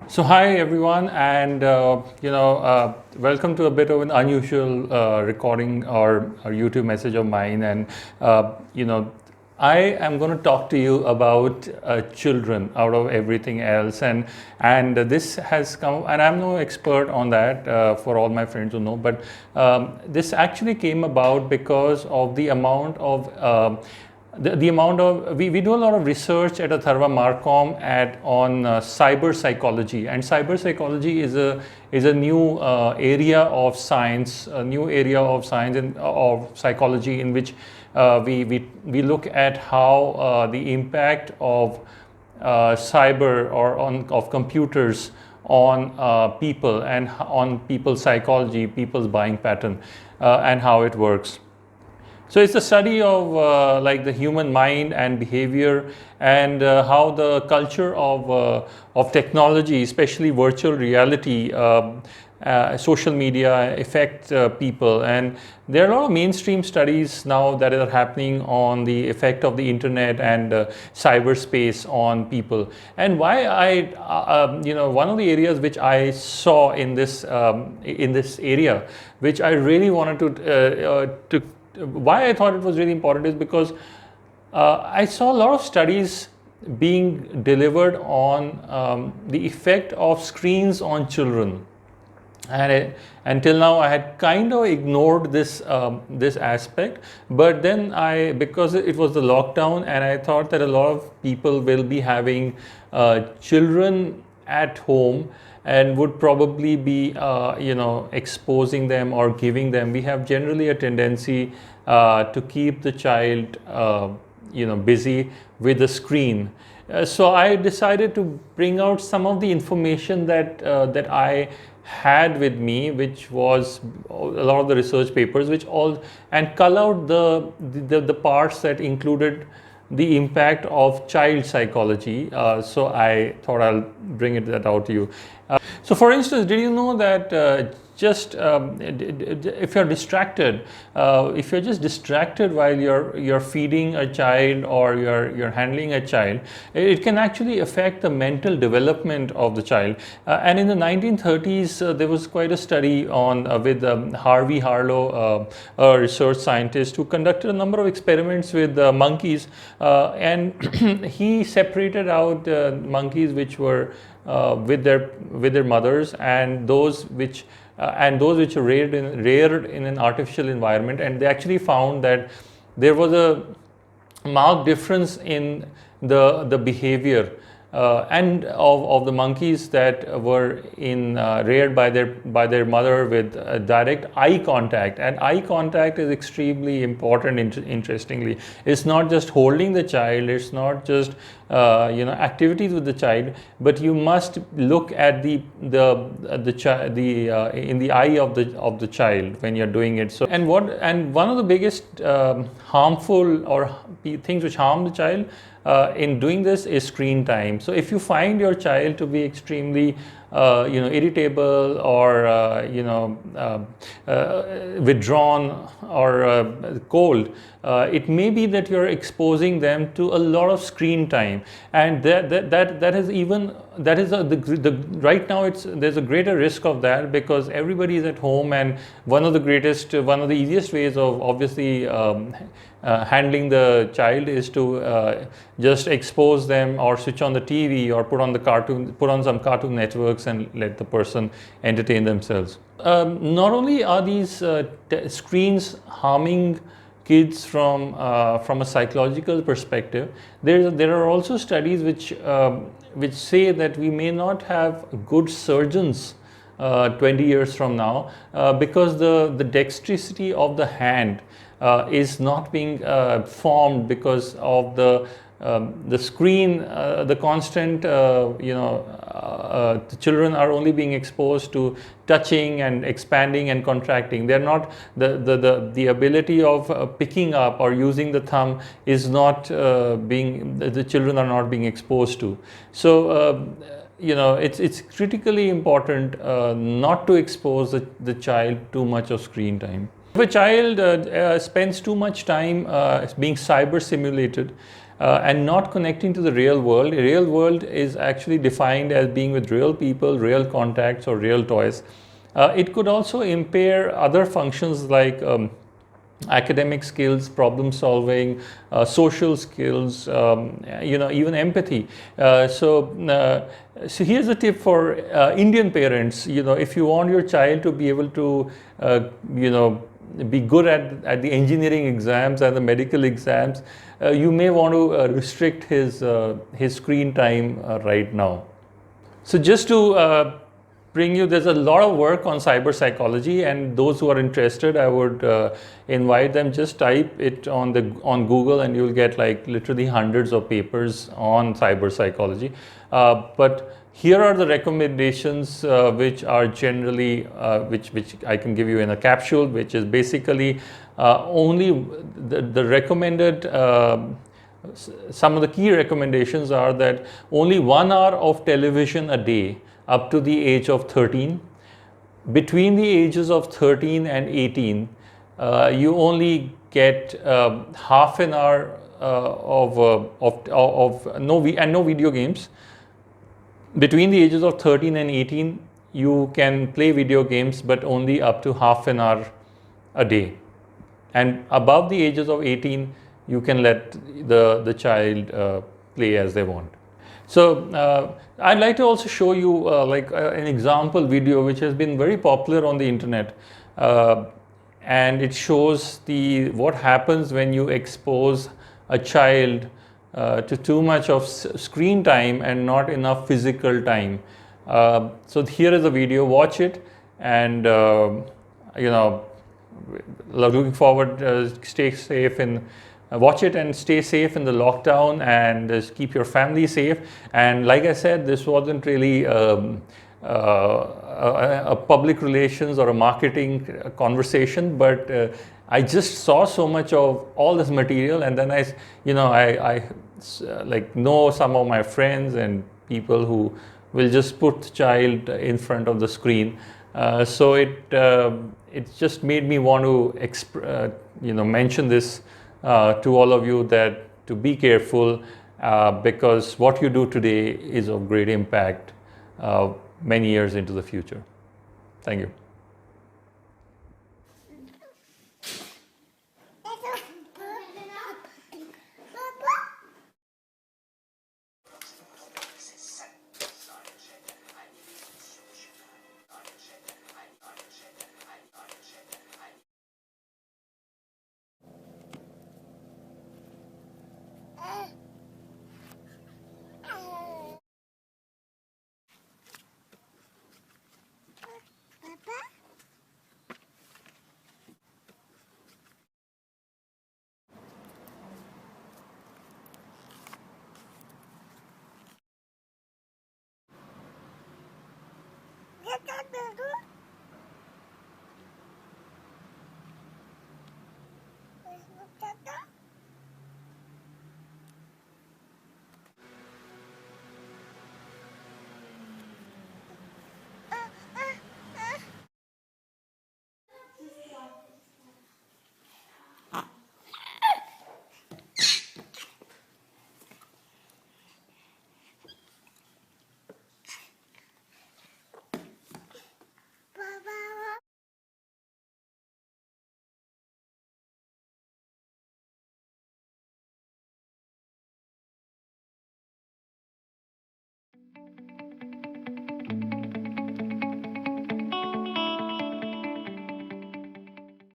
So hi everyone, and welcome to a bit of an unusual recording or YouTube message of mine. And I am going to talk to you about children out of everything else, and this has come, and I'm no expert on that for all my friends who know, but this actually came about because of the amount of the amount of we do a lot of research at Atharva Marcom on cyber psychology, and cyber psychology is a new area of science, a new area of science and of psychology in which we look at how the impact of cyber or of computers on people and on people's psychology, people's buying pattern, and how it works. So it's a study of like the human mind and behavior, and how the culture of technology, especially virtual reality, social media, affect people. And there are a lot of mainstream studies now that are happening on the effect of the internet and cyberspace on people. And why one of the areas which I saw in this area, which I really wanted to why I thought it was really important is because I saw a lot of studies being delivered on the effect of screens on children. And until now, I had kind of ignored this aspect. But then because it was the lockdown, and I thought that a lot of people will be having children at home and would probably be exposing them or giving them. We have generally a tendency to keep the child busy with the screen. So I decided to bring out some of the information that I had with me, which was a lot of the research papers, and cull out the parts that included the impact of child psychology. So I thought I'll bring that out to you. So for instance, did you know that if you're distracted, if you're just distracted while you're feeding a child or you're handling a child, it can actually affect the mental development of the child. And in the 1930s, there was quite a study on with Harvey Harlow, a research scientist, who conducted a number of experiments with monkeys, and he separated out monkeys which were with their mothers, and those which are reared in an artificial environment. And they actually found that there was a marked difference in the behavior and of the monkeys that were reared by their mother with direct eye contact. And eye contact is extremely important. Interestingly, it's not just holding the child, it's not just activities with the child, but you must look at the in the eye of the child when you're doing it. So and one of the biggest harmful or things which harm the child in doing this is screen time. So if you find your child to be extremely irritable or withdrawn or cold, it may be that you're exposing them to a lot of screen time, and that is right now there's a greater risk of that, because everybody is at home, and one of the easiest ways of obviously handling the child is to just expose them or switch on the TV or put on some cartoon networks and let the person entertain themselves. Not only are these screens harming kids from a psychological perspective, there are also studies which say that we may not have good surgeons 20 years from now, because the dexterity of the hand is not being formed because of the screen, the constant, the children are only being exposed to touching and expanding and contracting. They're not, the ability of picking up or using the thumb is not the children are not being exposed to. So, it's critically important not to expose the child too much of screen time. If a child spends too much time being cyber simulated, and not connecting to the real world. The real world is actually defined as being with real people, real contacts, or real toys. It could also impair other functions like academic skills, problem solving, social skills, even empathy. So here's a tip for Indian parents. If you want your child to be able to, be good at the engineering exams and the medical exams, you may want to restrict his screen time right now. So just to bring you, there's a lot of work on cyber psychology, and those who are interested, I would invite them. Just type it on Google, and you'll get like literally hundreds of papers on cyber psychology. But here are the recommendations which are generally which I can give you in a capsule, which is basically only the recommended. Some of the key recommendations are that only 1 hour of television a day up to the age of 13. Between the ages of 13 and 18, you only get half an hour of no video games. Between the ages of 13 and 18, you can play video games, but only up to half an hour a day. And above the ages of 18, you can let the child play as they want. So I'd like to also show you an example video which has been very popular on the internet, and it shows what happens when you expose a child to too much of screen time and not enough physical time. So here is a video. Watch it, and looking forward. Stay safe and watch it and stay safe in the lockdown, and just keep your family safe. And like I said, this wasn't really a public relations or a marketing conversation, but I just saw so much of all this material, and then I know some of my friends and people who will just put the child in front of the screen. So it just made me want to mention this to all of you, that to be careful, because what you do today is of great impact many years into the future. Thank you.